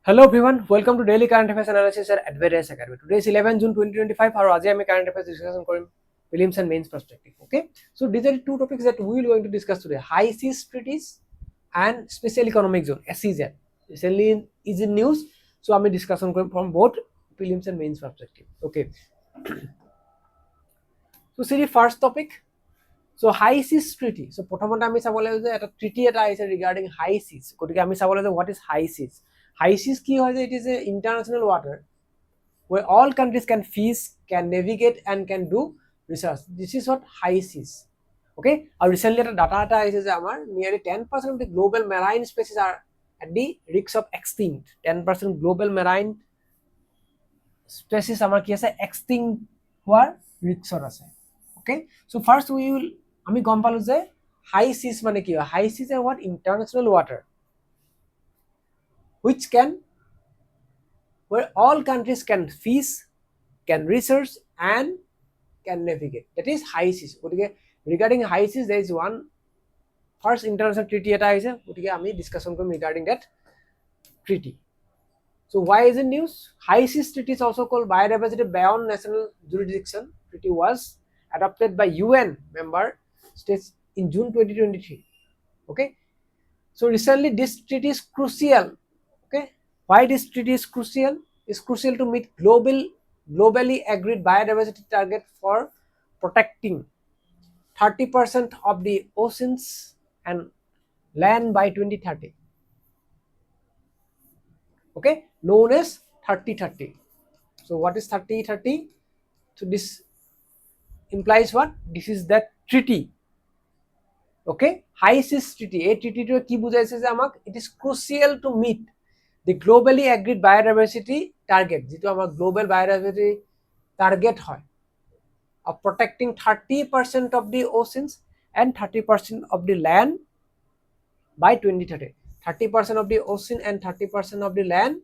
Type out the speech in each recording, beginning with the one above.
Hello everyone, welcome to Daily Current Affairs Analysis at Advait IAS Academy. Today is 11 June 2025. Our today we current affairs discussion korim prelims and mains perspective. Okay, so these are the two topics that we will going to discuss today: high seas treaties and special economic zone (SEZ). Recently is in news, so we discussion korim from both prelims and mains perspective. Okay, so see the first topic. So high seas treaty. So প্ৰথমতে আমি চাব লাগিব যে এটা treaty এটা আছে regarding high seas. গতিকে আমি চাব লাগিব what is high seas. High seas কি হয় যে it is a international water where all countries can fish, can navigate and can do research. This is what high seas. Okay, and recently এটা data এটা আহিছে যে আমাৰ nearly 10% of the global marine species are at the risk of extinct. 10% global marine species আমাৰ কি আছে extinct হোৱাৰ riskত আছে. Okay, so first we will আমি গম পালো যে হাই সিজ মানে কি হয় হাই সিজ আর what international water which can where all countries can fish, can research and can navigate, that is high seas. গতিকে regarding high seas there is one first international treaty এটা আছে, গতিকে আমি discussion Karim regarding that treaty. So why is it news? High seas treaty is also called biodiversity beyond national jurisdiction. Treaty was adopted by UN member states in June 2023. Okay, so recently this treaty is crucial. Okay, why this treaty is crucial? It's crucial to meet globally agreed biodiversity target for protecting 30% of the oceans and land by 2030. Okay, known as 30-30. So what is 30-30? So this implies what? This is that treaty. Okay, high seas treaty. A treaty to ki bujhaise je amak it is crucial to meet the globally agreed biodiversity target, jitu amar global biodiversity target hoy of protecting 30% of the oceans and 30% of the land by 2030. 30% of the ocean and 30% of the land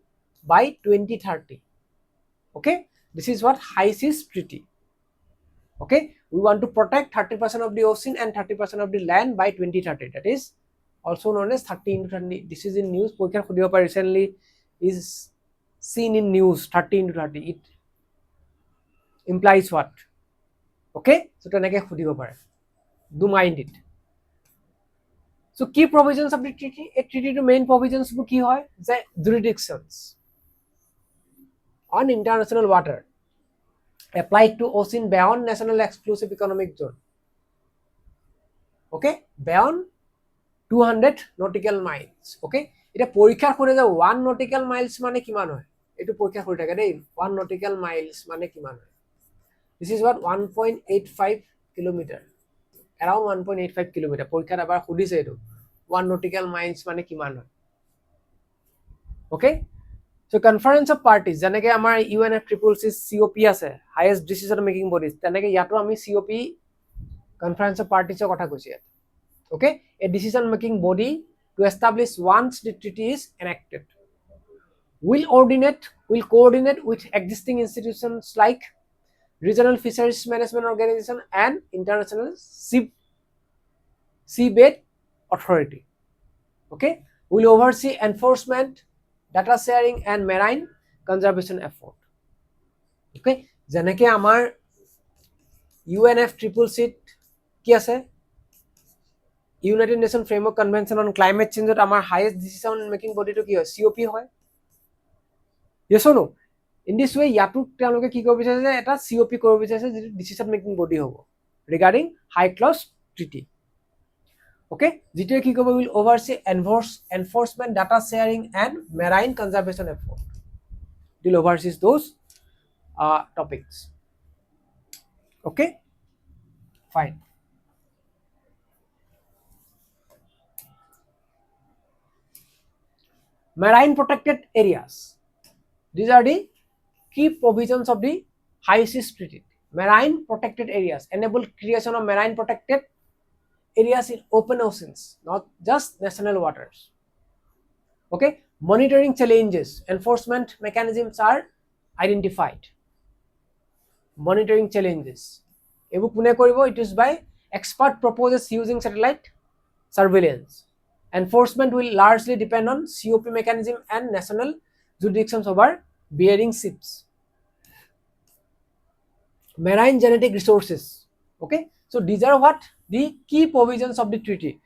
by 2030. Okay, this is what high seas treaty. Okay, we want to protect 30% of the ocean and 30% of the land by 2030. That is also known as 30-30. This is in news. Poikhar khudibo pare recently is seen in news 30-30. It implies what? Okay, so teneke khudibo pare. Do mind it. So key provisions of the treaty. A treaty to main provisions bu ki hoy je jurisdictions on international water applied to ocean beyond national exclusive economic zone. Okay, beyond 200 nautical miles. Okay, এটা পরীক্ষা করে যে 1 nautical miles মানে কিমান হয় এটো পরীক্ষা করে থাকে দেই 1 nautical miles মানে কিমান হয়. This is what 1.85 kilometer, around 1.85 kilometer. পরীক্ষাত আবার খুদিছে এটো 1 nautical miles মানে কিমান হয়. Okay, so conference of parties janeke amar UNFCCC COP ase highest decision making bodies janeke yato ami COP conference of parties er kotha koichi. Okay, a decision making body to establish once the treaty is enacted will coordinate with existing institutions like regional fisheries management organization and international seabed authority. Okay, will oversee enforcement, data sharing and marine conservation effort. Okay, janeke amar UNFCCC ki ase United Nations Framework Convention on Climate Change ot amar highest decision making body to ki hoy COP hoy. Yes or no? In this way yatuk teloke ki koribe je eta COP koribe je decision making body hobo regarding high clause treaty. Okay, GTO কি করবে will oversee enforcement, data sharing and marine conservation effort. It will oversee those topics. Okay, fine. Marine protected areas. These are the key provisions of the high seas treaty. Marine protected areas enable creation of marine protected areas in open oceans, not just national waters. Okay, monitoring challenges, enforcement mechanisms are identified. Monitoring challenges ebu kune koribo? It is by expert proposes using satellite surveillance. Enforcement will largely depend on COP mechanism and national jurisdictions over bearing ships. Marine genetic resources. Okay, so these are what the key provisions of the treaty.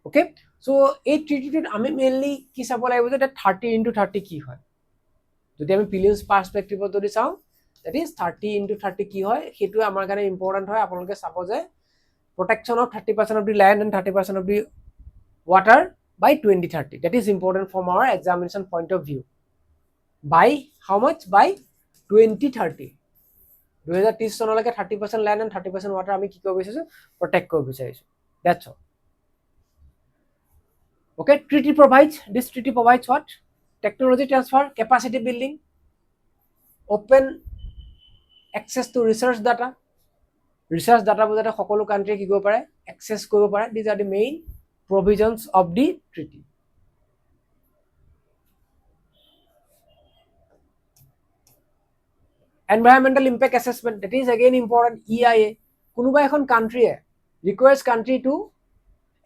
Okay, so a treaty আমি mainly কি চাব লাগিব যে 30 into 30 কি হয় যদি আমি prelims পাৰ্সপেক্টিভত যদি চাওঁ that is 30 into 30 কি হয় সেইটো আমাৰ কাৰণে ইম্পৰ্টেন্ট হয় আপোনালোকে চাব যে protection of 30% of the land and 30% of the water by 2030. That is important from our examination point of view. By how much? By 2030. 2030 চনলৈকে 30% land and 30% water আমি কি কৰিব বিচাৰিছো protect কৰিব বিচাৰিছো. That's all. Okay, this treaty provides what? Technology transfer, capacity building, open access to research data বোজাতে সকলো country কি কৰিব পাৰে access কৰিব পাৰে. These are the main provisions of the treaty. Environmental impact assessment, that is again important. EIA, কোনোবা এখন কান্ট্ৰিয়ে requires country to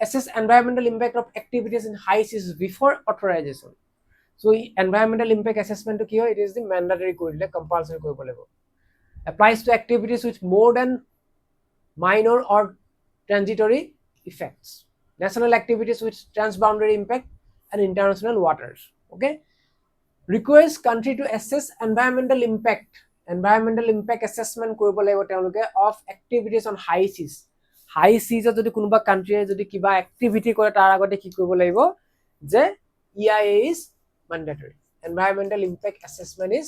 assess environmental impact of activities in high seas before authorization. So environmental impact assessment to কি হয়, it is the mandatory কৰি দিলে compulsory কৰিব লাগিব. Applies to activities with more than minor or transitory effects. National activities with transboundary impact and international waters. Okay, requires country to assess environmental impact assessment কৰিব লাগিব তেওঁলোকে of activities on high seas. High seas যদি কোনোবা কান্ট্ৰিয়ে যদি কিবা activity কৰে তাৰ আগতে কি কৰিব লাগিব যে EIA is mandatory, environmental impact assessment is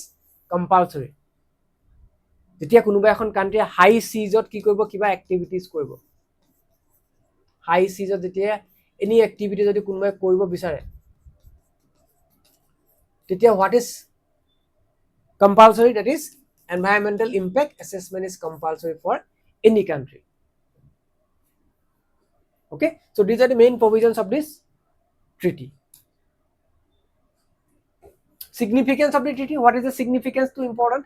compulsory. যেতিয়া কোনোবা এখন কান্ট্ৰিয়ে হাই সিজত কি কৰিব কিবা এক্টিভিটিজ কৰিব হাই সিজত যেতিয়া এনি এক্টিভিটি যদি কোনোবাই কৰিব বিচাৰে তেতিয়া what is compulsory? That is environmental impact assessment is compulsory for any country. Okay, so these are the main provisions of this treaty. Significance of the treaty. What is the significance? Too important.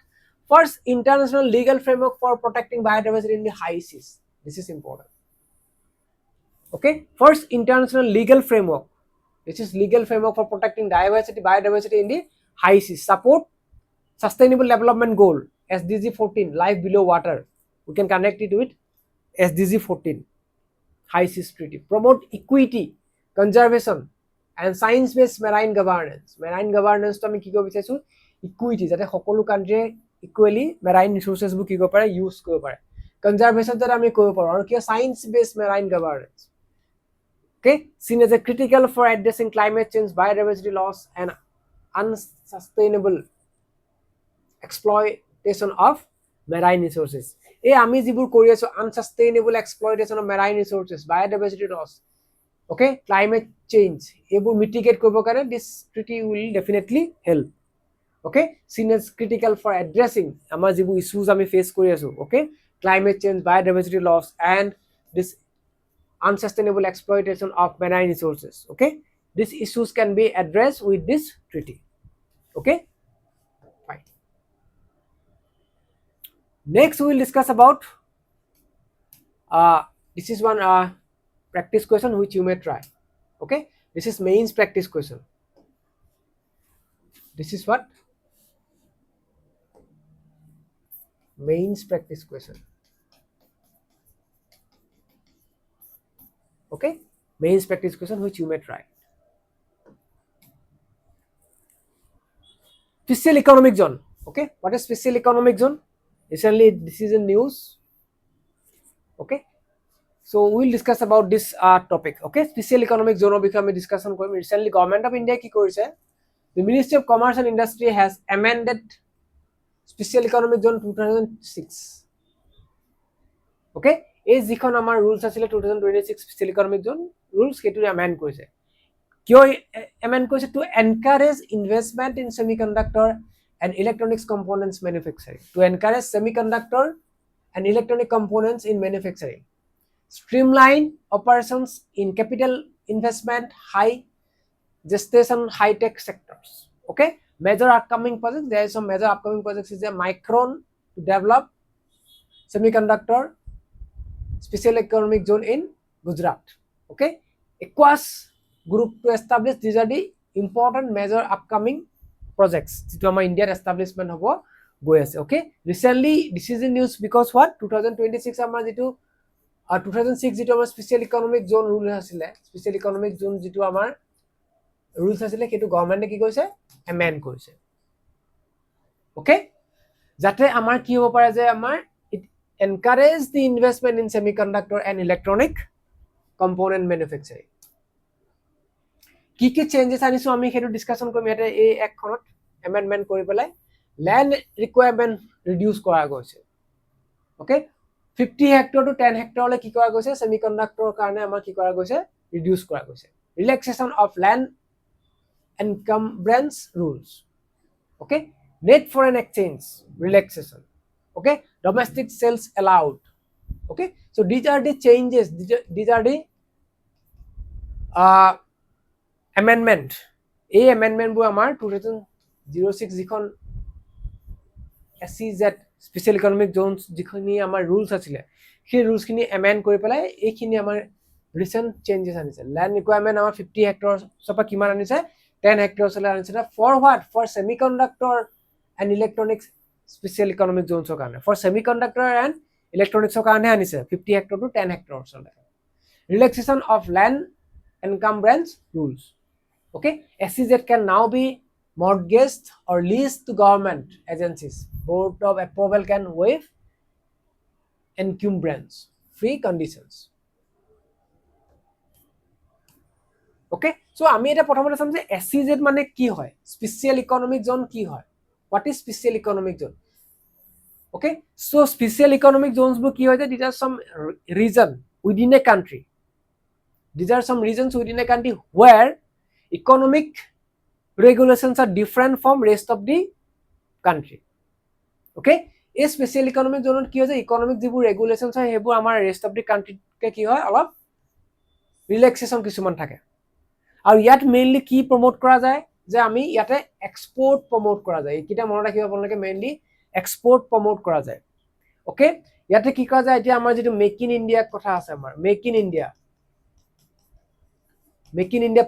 First, international legal framework for protecting biodiversity in the high seas. This is important. Okay, first international legal framework. This is legal framework for protecting biodiversity in the high seas. Support sustainable development goal SDG 14, life below water. We can connect it with SDG 14, high seas treaty. Promote equity, conservation and science-based marine governance. Marine governance to আমি কি কৰিব বিচাৰিছো equity, যাতে সকলো country equally marine resources বু কি কৰিব পাৰে ইউজ কৰিব পাৰে. Conservation যাতে আমি কৰিব পাৰো আৰু কি science-based marine governance. Okay, seen as a critical for addressing climate change, biodiversity loss and unsustainable exploitation of marine resources. এই আমি যিবোৰ কৰি আছো unsustainable exploitation of marine resources, biodiversity loss, okay, climate change, এইবোৰ mitigate কৰিব কাৰণে this treaty will definitely help. Okay, seen as critical for addressing আমাৰ যিবোৰ issues আমি face কৰি আছো, okay, climate change, biodiversity loss and this unsustainable exploitation of marine resources. Okay, these issues can be addressed with this treaty. Okay, fine. Next we will discuss about this is one practice question which you may try. Okay, this is mains practice question. This is what mains practice question. Okay, mains practice question which you may try. Special economic zone. Okay, what is special economic zone? Recently this is in news. Okay, so we will discuss about this topic. Okay, special economic zone বিষয়ে আমি discussion Karim. Recently government of India কি কৰিছে, the Ministry of Commerce and Industry has amended special economic zone 2006. Okay, এই যিখন আমাৰ rules আছিলে 2026 special economic zone rules সেইটো amend কৰিছে. কিয় amend কৰিছে? To encourage investment in semiconductor and electronics components manufacturing. To encourage semiconductor and electronic components in manufacturing. Streamline operations in capital investment, high gestation, high-tech sectors. Okay, major upcoming projects. There is some major upcoming projects. Is a Micron to develop semiconductor special economic zone in Gujarat. Okay, ECOWAS group to establish. These are the important major upcoming projects যেটো আমাৰ ইন্ডিয়াত এষ্টাব্লিশমেন্ট হ'ব গৈ আছে okay recently this is in news because what 2026 আমাৰ যেটো 2006 যেটো আমাৰ special economic zone rule আছিলে স্পেশাল ইকোনমিক জোন যেটো আমাৰ rules আছিলে সেইটো গভৰ্ণমেণ্টে কি কৰিছে amend কৰিছে okay যাতে আমাৰ কি হ'ব পাৰে যে আমাৰ it encourage the investment in semiconductor and electronic component manufacturing কি কি চেঞ্জেস আনিছো আমি হেতু ডিসকাশন কৰিম ইয়াতে এই একখনত amendment কৰি পেলাই land requirement reduce কৰা গৈছে okay 50 হেক্টৰ টু 10 হেক্টৰ লৈ কি কৰা গৈছে সেমিকন্ডাক্টৰ কাৰণে আমাৰ কি কৰা গৈছে ৰিডিউস কৰা গৈছে relaxation of land encumbrance rules okay net foreign exchange relaxation okay domestic sales allowed okay so these are the changes these are the amendment এই amendment বোৰ আমাৰ 2006 যিখন SEZ স্পেশাল ইকোনমিক জোনস যিখিনি আমাৰ রুলস আছিল সেই রুলস খিনি amend কৰি পেলাই এইখিনি আমাৰ রিসেন্ট চেঞ্জেস আনিছে ল্যান্ড ৰিকুৱাৰমেন্ট আমাৰ 50 হেক্টৰ সপা কিমান আনিছে 10 হেক্টৰ চলে আনিছে for what for semiconductor and electronics special economic জোনসৰ কাৰণে ফৰ সেমিকন্ডাক্টৰ এণ্ড ইলেক্ট্ৰনিক্সৰ কাৰণে আনিছে 50 হেক্টৰ টু 10 হেক্টৰ চলে relaxation of land encumbrance rules okay SEZ can now be mortgaged or leased to government agencies board of approval can waive encumbrance free conditions okay so আমি এটা প্ৰথমতে চাম যে SEZ মানে কি হয় স্পেশাল ইকোনমিক জোন কি হয় what is special economic zone okay so special economic zones বোৰ কি হয় যে these are some region within a country these are some regions within a country where economic regulations are different from rest of the country okay a special economic zone কি হয় যে economic যিবোৰ regulations হয় হেবোৰ আমাৰ rest of the country কে কি হয় অলপ relaxation কিছুমান থাকে আৰু ইয়াত মেইনলি কি প্ৰমোট কৰা যায় যে আমি ইয়াতে এক্সপোৰ্ট প্ৰমোট কৰা যায় কিটা মনত ৰাখিব আপোনালোকে মেইনলি এক্সপোৰ্ট প্ৰমোট কৰা যায় ওকে ইয়াতে কি কৰা যায় এতিয়া আমাৰ যেটো মেক ইন ইন্ডিয়া কথা আছে আমাৰ মেক ইন ইন্ডিয়া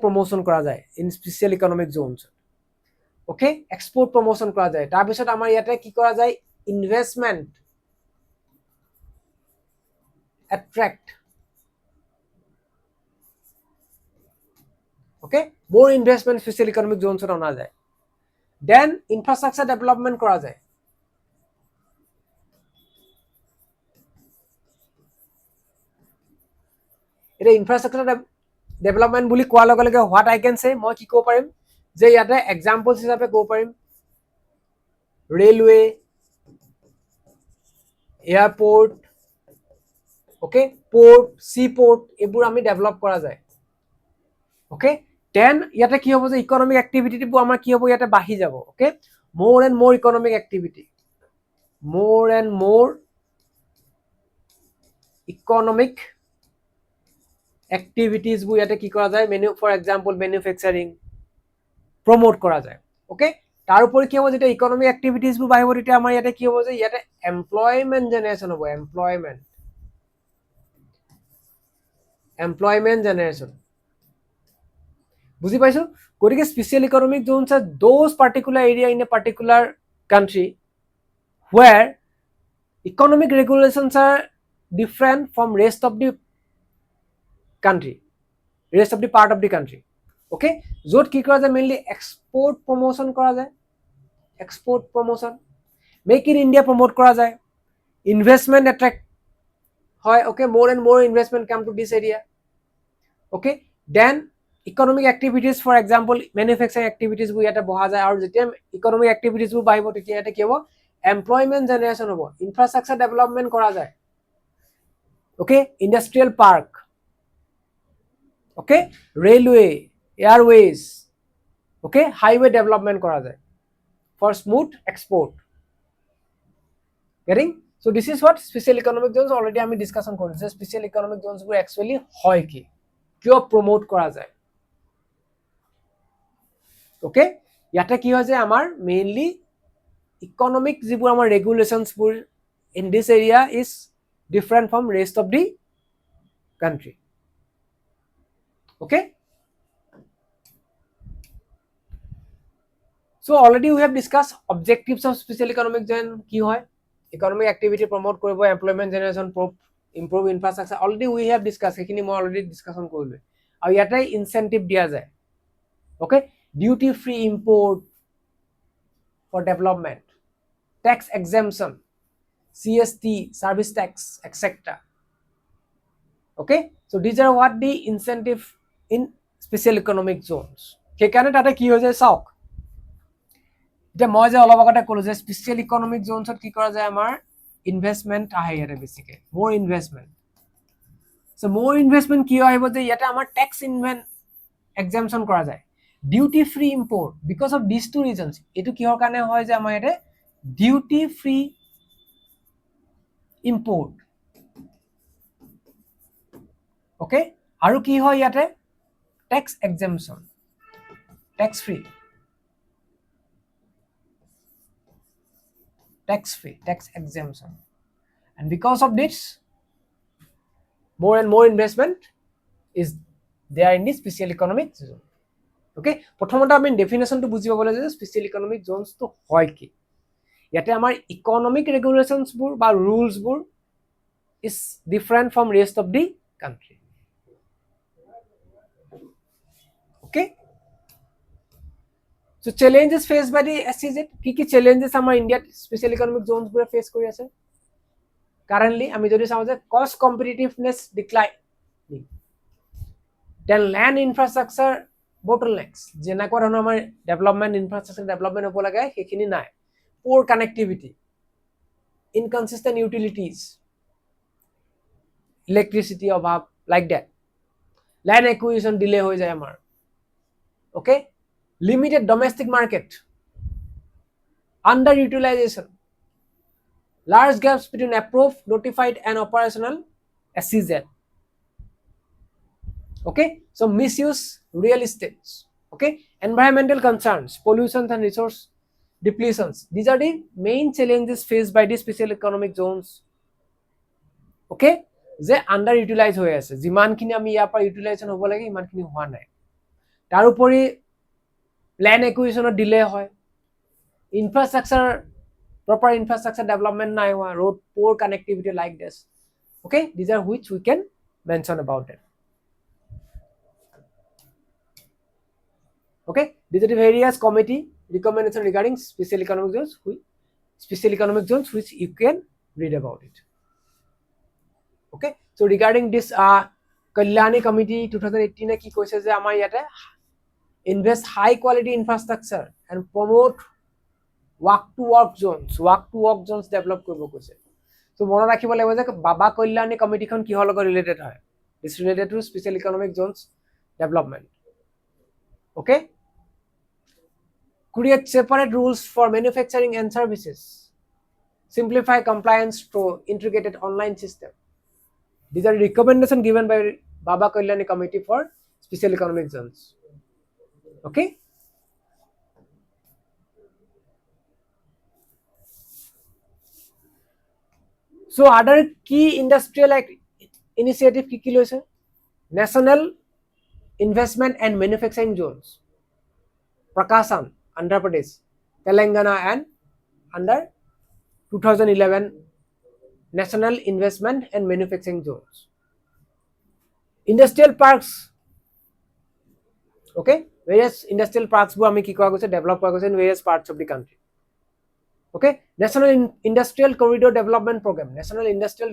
প্ৰমোশন কৰা যায় in special economic Jones okay export promotion কৰা যায় তাৰ পিছত আমাৰ ইয়াতে কি কৰা যায় investment attract okay more investment special economic zones ত অনা যায় then infrastructure development কৰা যায় এটা infrastructure development বুলি কোৱাৰ লগে লগে what I can say মই কি ক'ব পাৰিম যে ইয়াতে এক্সাম্পলস হিচাপে ক'ব পাৰিম railway airport okay port seaport এবোৰ আমি ডেভেলপ কৰা যায় okay then ইয়াতে কি হ'ব যে ইকোনমিক অ্যাক্টিভিটি বোৰ আমাৰ কি হ'ব ইয়াতে বাঢ়ি যাব okay more and more economic activity more and more economic activities বোৰ ইয়াতে কি কৰা যায় for example manufacturing promote কৰা যায় okay তাৰ উপৰি কি হ'ব যেতিয়া ইকোনমিক অ্যাক্টিভিটিজ বোৰ বাঢ়িব তেতিয়া আমাৰ ইয়াতে কি হ'ব যে ইয়াতে এমপ্লয়মেন্ট জেনাৰেশন হ'ব এমপ্লয়মেন্ট জেনাৰেশন বুজি পাইছো গতিকে special economic Jones are those particular area in a particular country where economic regulations are different from rest of the country rest of the part of the country okay যত কি কৰা যায় mainly export promotion কৰা যায় export promotion make in India promote কৰা যায় investment attract হয় okay more and more investment come to this area okay then economic activities for example manufacturing activities বোৰ ইয়াতে বহা যায় আৰু যেতিয়া economic activities বোৰ বাঢ়িব তেতিয়া ইয়াতে কি হ'ব employment generation হ'ব infrastructure development কৰা যায় okay industrial park okay railway airways okay highway development কৰা যায় for smooth export getting so this is what special economic zones already আমি ডিসকাশন কৰিছো special economic zones বোৰ actually হয় কি কিয় প্ৰমোট কৰা যায় ওকে ইয়াতে কি হয় যে আমাৰ মেইনলি ইকোনমিক যিবোৰ আমাৰ ৰেগুলেশনস বোৰ in this area is different from rest of the country okay So already we have discussed objectives of special economic zone কি হয়, economic activity promote কৰিব, employment generation, improve infrastructure, already we have discussed, সেইখিনি মই already discussion কৰিলোঁ। আৰু ইয়াতে incentive দিয়া যায়, okay, duty free import for development, tax exemption, CST, service tax, etc. Okay, so these are what the incentive in special economic zones. সেইকাৰণে তাতে কি হৈ যায় চাওক, এতিয়া মই যে অলপ আগতে ক'লো যে স্পেচিয়েল ইকনমিক জোনছত কি কৰা যায়, আমাৰ ইনভেষ্টমেণ্ট আহে ইয়াতে বেছিকে, মোৰ ইনভেষ্টমেণ্ট। সো মোৰ ইনভেষ্টমেণ্ট কিয় আহিব যে ইয়াতে আমাৰ টেক্স এক্সামশ্যন কৰা যায়, duty free import, because of this two reasons. এইটো কিহৰ কাৰণে হয় যে আমাৰ ইয়াতে ডিউটি ফ্ৰী ইম্পৰ্ট, অ'কে, আৰু কি হয় ইয়াতে tax exemption, tax free, tax exemption, and because of this more and more investment is there in the special economic zone. Okay, প্ৰথমতে আমি ডেফিনেশন টো বুজি পাব লাগে যে স্পেশাল ইকনমিক জোনস তো হয় কি। ইয়াতে আমাৰ ইকনমিক ৰেগুলেশনস বোৰ বা রুলস বোৰ is different from rest of the country. Okay, so challenges faced by the SEZ, কি challenges আমাৰ ইন্ডিয়াত স্পেশাল ইকনমিক জোনস বোৰে ফেস কৰি আছে কারেন্টলি। আমি যদি চাওঁ যে কস্ট কম্পিটিটিভনেস ডিক্লাইনিং, দেন ল্যান্ড ইনফ্রাস্ট্রাকচার bottlenecks, যেনেকুৱা ধৰণৰ আমাৰ ডেভেলপমেণ্ট ইনফ্ৰাষ্ট্ৰাকচাৰ ডেভেলপমেণ্ট হ'ব লাগে সেইখিনি নাই, poor connectivity, inconsistent utilities, electricity অভাৱ, like that, land acquisition delay হৈ যায় আমাৰ, okay, limited domestic market, underutilization, large gaps between approved, notified and operational SEZ. Okay, so misuse real estate, okay, environmental concerns, pollution and resource depletions, these are the main challenges faced by the special economic zones. Okay, যে underutilize হৈ আছে, যিমানখিনি আমি ইয়াৰ পৰা utilisation হ'ব লাগে ইমানখিনি হোৱা নাই, তাৰ উপৰি land acquisition delay হয়, infrastructure, proper infrastructure development নাই হোৱা, road, poor connectivity, like this. Okay, these are which we can mention about it. Okay, these are the various committee recommendation regarding special economic zones which you can read about it. Okay, so regarding this Kalyani committee 2018 কি কৈছে যে আমাৰ ইয়াতে invest high quality infrastructure and promote work to work zones develop কৰিব কৈছে। so মনত ৰাখিব লাগিব যে বাবা কল্যাণী কমিটিখন কিহৰ লগত ৰিলেটেড হয়, this related to special economic zones development. Okay, create separate rules for manufacturing and services, simplify compliance through integrated online system. These are recommendations given by Baba Kalyani Committee for Special Economic Zones. Okay, so other key industrial initiative কি লৈছে, National Investment and Manufacturing Zones, Prakasam, Andhra Pradesh, Telangana, and under 2011 National Investment and Manufacturing Zones. Industrial parks, okay, various industrial parks বোৰ আমি কি কৰা গৈছে, develop কৰা গৈছে in various parts of the country. Okay, National Industrial Corridor Development Program, National Industrial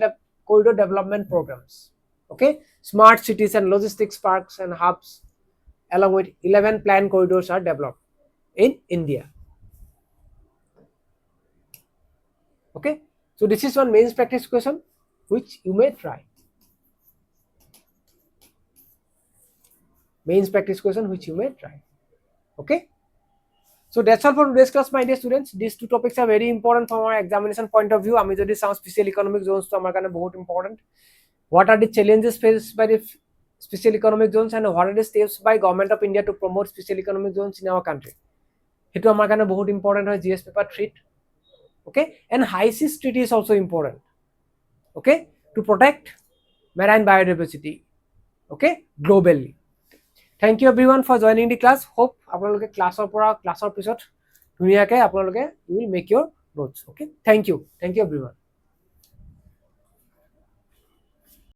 Corridor Development Programs. Okay, smart cities and logistics parks and hubs along with 11 planned corridors are developed in India. Okay, so this is one mains practice question which you may try. Mains practice question which you may try. Okay, so that's all for today's class, my dear students. These two topics are very important from our examination point of view. আমি যদি চাওঁ special economic zones তো আমাৰ কাৰণে বহুত important. What are the challenges faced by the special economic zones and what are the steps by government of India to promote special economic zones in our country? সেইটো আমাৰ কাৰণে বহুত important হয় GS paper 3. Okay, and high seas treaty is also important. Okay, to protect marine biodiversity, okay, globally. Thank you everyone for joining the class. Hope আপোনালোকে ক্লাছৰ পিছত ধুনীয়াকৈ আপোনালোকে you will make your notes okay thank you everyone